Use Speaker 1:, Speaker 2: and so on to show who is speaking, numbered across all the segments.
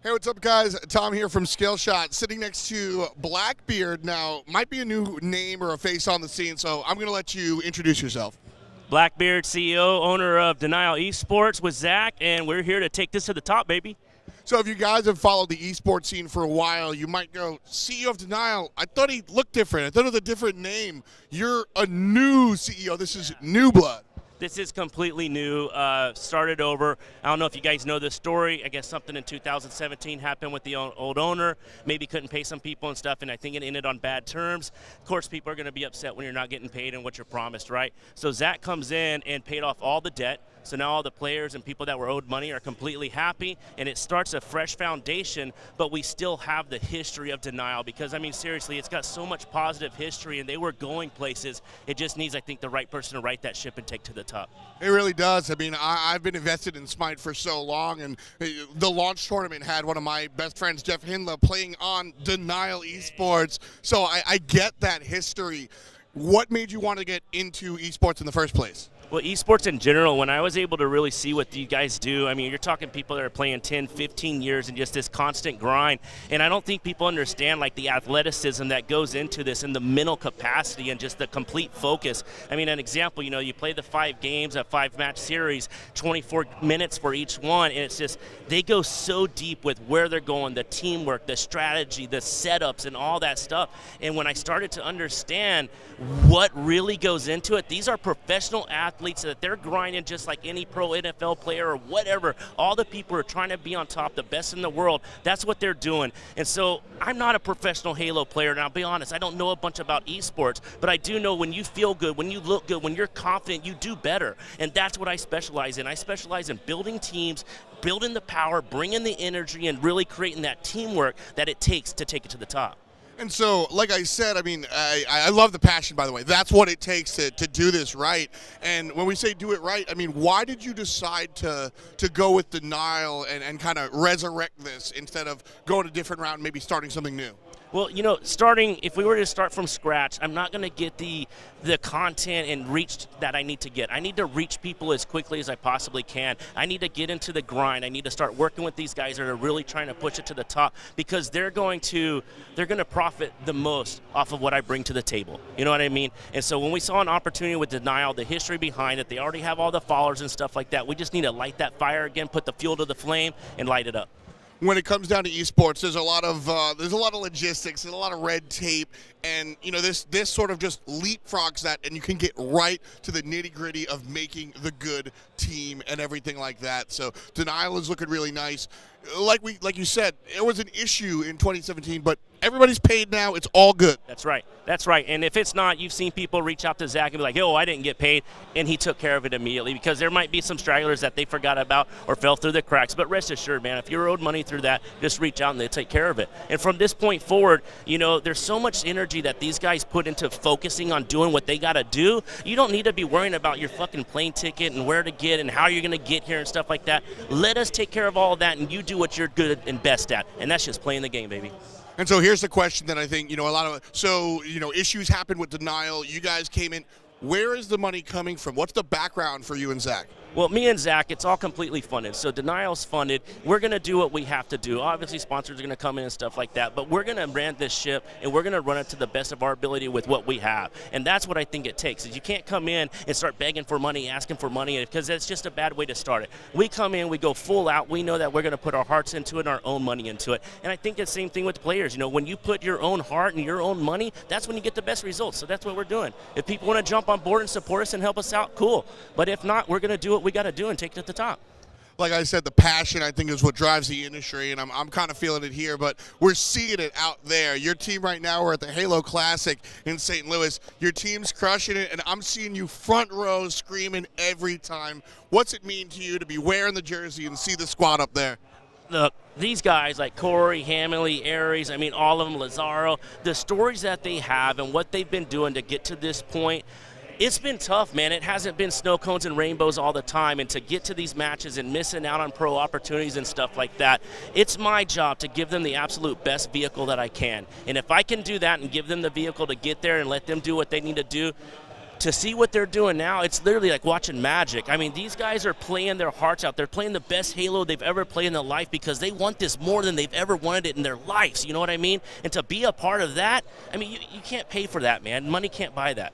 Speaker 1: Hey, what's up, guys? Thom here from Skillshot, sitting next to Blackbeard. Now, might be a new name or a face on the scene, so I'm going to let you introduce yourself.
Speaker 2: Blackbeard, CEO, owner of Denial Esports with Zach, and we're here to take this to the top, baby.
Speaker 1: So if you guys have followed the esports scene for a while, you might go, CEO of Denial, I thought he looked different. I thought it was a different name. You're a new CEO. This is new blood.
Speaker 2: This is completely new, started over. I don't know if you guys know this story. I guess something in 2017 happened with the old owner. Maybe couldn't pay some people and stuff, and I think it ended on bad terms. Of course, people are going to be upset when you're not getting paid and what you're promised, right? So Zach comes in and paid off all the debt. So now all the players and people that were owed money are completely happy, and it starts a fresh foundation, but we still have the history of Denial because, I mean, seriously, it's got so much positive history, and they were going places. It just needs, I think, the right person to right that ship and take to the top.
Speaker 1: It really does. I mean, I've been invested in Smite for so long, and the launch tournament had one of my best friends, Jeff Hindla, playing on Denial Esports, so I get that history. What made you want to get into esports in the first place?
Speaker 2: Well, esports in general, when I was able to really see what you guys do, I mean, you're talking people that are playing 10, 15 years and just this constant grind. And I don't think people understand, like, the athleticism that goes into this and the mental capacity and just the complete focus. I mean, an example, you know, you play the 5 games, a 5-match series, 24 minutes for each one, and it's just they go so deep with where they're going, the teamwork, the strategy, the setups, and all that stuff. And when I started to understand what really goes into it, these are professional athletes that they're grinding just like any pro NFL player or whatever. All the people are trying to be on top, the best in the world. That's what they're doing. And so I'm not a professional Halo player, and I'll be honest, I don't know a bunch about esports, but I do know when you feel good, when you look good, when you're confident, you do better. And that's what I specialize in. I specialize in building teams, building the power, bringing the energy, and really creating that teamwork that it takes to take it to the top.
Speaker 1: And so, like I said, I mean, I love the passion, by the way. That's what it takes to do this right. And when we say do it right, I mean, why did you decide to go with Denial and kind of resurrect this instead of going a different route and maybe starting something new?
Speaker 2: Well, you know, if we were to start from scratch, I'm not going to get the content and reach that I need to get. I need to reach people as quickly as I possibly can. I need to get into the grind. I need to start working with these guys that are really trying to push it to the top because they're going to profit the most off of what I bring to the table. You know what I mean? And so when we saw an opportunity with Denial, the history behind it, they already have all the followers and stuff like that. We just need to light that fire again, put the fuel to the flame, and light it up.
Speaker 1: When it comes down to esports, there's a lot of logistics, there's a lot of red tape, and you know this sort of just leapfrogs that, and you can get right to the nitty-gritty of making the good team and everything like that. So Denial is looking really nice. Like you said, it was an issue in 2017, but everybody's paid now. It's all good.
Speaker 2: That's right. That's right. And if it's not, you've seen people reach out to Zach and be like, "Oh, I didn't get paid," and he took care of it immediately because there might be some stragglers that they forgot about or fell through the cracks. But rest assured, man, if you're owed money through that, just reach out and they'll take care of it. And from this point forward, you know, there's so much energy that these guys put into focusing on doing what they got to do. You don't need to be worrying about your fucking plane ticket and where to get and how you're going to get here and stuff like that. Let us take care of all of that, and you do what you're good and best at, and that's just playing the game, baby.
Speaker 1: And so here's the question that I think, you know, issues happen with Denial. You guys came in. Where is the money coming from? What's the background for you and Zach?
Speaker 2: Well, me and Zach, it's all completely funded. So Denial's funded. We're going to do what we have to do. Obviously, sponsors are going to come in and stuff like that, but we're going to brand this ship, and we're going to run it to the best of our ability with what we have. And that's what I think it takes, is you can't come in and start begging for money, asking for money, because that's just a bad way to start it. We come in, we go full out. We know that we're going to put our hearts into it and our own money into it. And I think the same thing with players. You know, when you put your own heart and your own money, that's when you get the best results. So that's what we're doing. If people want to jump on board and support us and help us out, cool. But if not, we're going to do what we got to do and take it to the top.
Speaker 1: Like I said, the passion, I think, is what drives the industry, and I'm kind of feeling it here, but we're seeing it out there. Your team right now, we're at the Halo Classic in St. Louis. Your team's crushing it, and I'm seeing you front row screaming every time. What's it mean to you to be wearing the jersey and see the squad up there?
Speaker 2: Look, these guys like Corey, Hamley, Aries, I mean, all of them, Lazaro, the stories that they have and what they've been doing to get to this point, it's been tough, man. It hasn't been snow cones and rainbows all the time, and to get to these matches and missing out on pro opportunities and stuff like that, it's my job to give them the absolute best vehicle that I can. And if I can do that and give them the vehicle to get there and let them do what they need to do, to see what they're doing now, it's literally like watching magic. I mean, these guys are playing their hearts out. They're playing the best Halo they've ever played in their life because they want this more than they've ever wanted it in their lives. You know what I mean? And to be a part of that, I mean, you can't pay for that, man. Money can't buy that.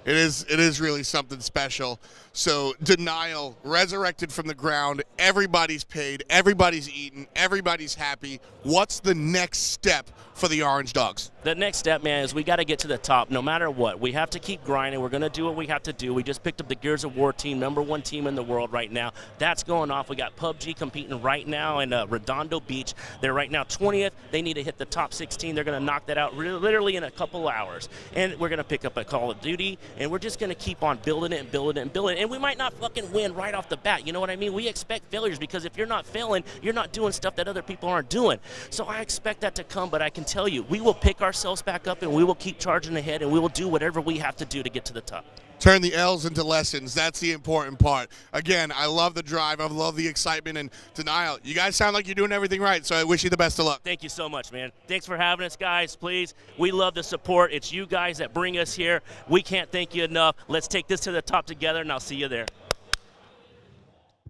Speaker 1: It is really something special. So Denial, resurrected from the ground, everybody's paid, everybody's eaten, everybody's happy. What's the next step for the Orange Dogs?
Speaker 2: The next step, man, is we got to get to the top no matter what. We have to keep grinding. We're going to do what we have to do. We just picked up the Gears of War team, #1 team in the world right now. That's going off. We got PUBG competing right now in Redondo Beach. They're right now 20th. They need to hit the top 16. They're going to knock that out literally in a couple hours. And we're going to pick up a Call of Duty, and we're just going to keep on building it and building it and building it. And we might not fucking win right off the bat. You know what I mean? We expect failures because if you're not failing, you're not doing stuff that other people aren't doing. So I expect that to come, but I can tell you, we will pick ourselves back up and we will keep charging ahead and we will do whatever we have to do to get to the top.
Speaker 1: Turn the L's into lessons. That's the important part. Again, I love the drive. I love the excitement and Denial. You guys sound like you're doing everything right, so I wish you the best of luck.
Speaker 2: Thank you so much, man. Thanks for having us, guys. Please, we love the support. It's you guys that bring us here. We can't thank you enough. Let's take this to the top together, and I'll see you there.